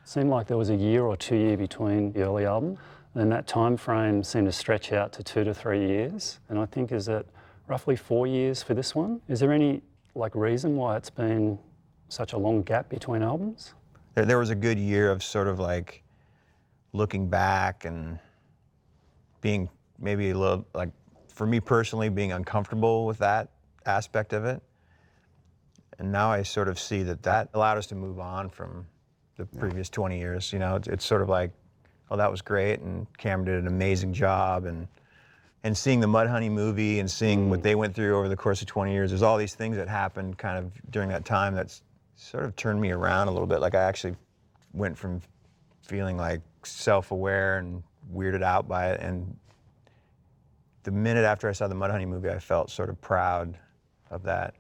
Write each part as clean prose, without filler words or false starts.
Seemed like there was a year or 2 year between the early album, and that time frame seemed to stretch out to 2 to 3 years. And I think is it roughly 4 years for this one? Is there any reason why it's been such a long gap between albums? There was a good year of sort of like looking back and being maybe a little, like, for me personally, being uncomfortable with that aspect of it. And now I sort of see that allowed us to move on from the previous 20 years. You know, it's sort of like, oh, that was great, and Cameron did an amazing job, and seeing the Mudhoney movie and seeing what they went through over the course of 20 years, there's all these things that happened kind of during that time that's sort of turned me around a little bit. Like, I actually went from feeling like self-aware and weirded out by it, and the minute after I saw the Mudhoney movie, I felt sort of proud of that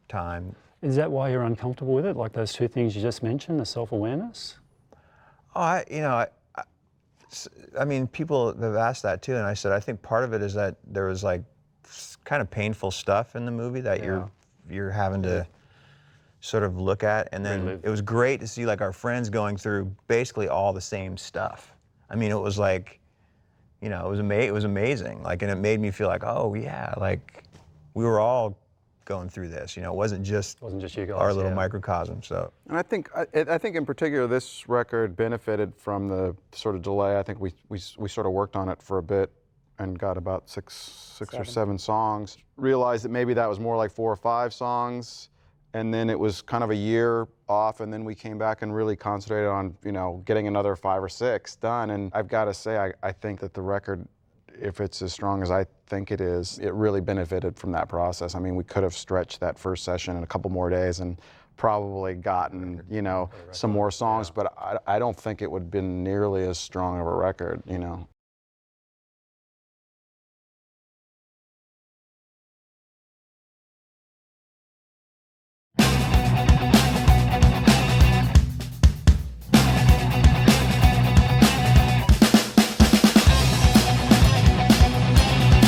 time. Is that why you're uncomfortable with it? Like those two things you just mentioned, the self-awareness? Oh, I mean, people have asked that too, and I said, I think part of it is that there was like kind of painful stuff in the movie that you're having to sort of look at, and then it was great to see like our friends going through basically all the same stuff. I mean, it was like, you know, it was amazing. Like, and it made me feel like, oh yeah, like we were all going through this. You know, it wasn't just you guys, our little microcosm. So, and I think in particular this record benefited from the sort of delay. I think we sort of worked on it for a bit and got about six or seven songs. Realized that maybe that was more like 4 or 5 songs, and then it was kind of a year off, and then we came back and really concentrated on, you know, getting another 5 or 6 done. And I've got to say, I think that the record, if it's as strong as I think it is, it really benefited from that process. I mean, we could have stretched that first session in a couple more days and probably gotten, you know, some more songs, but I don't think it would have been nearly as strong of a record, you know.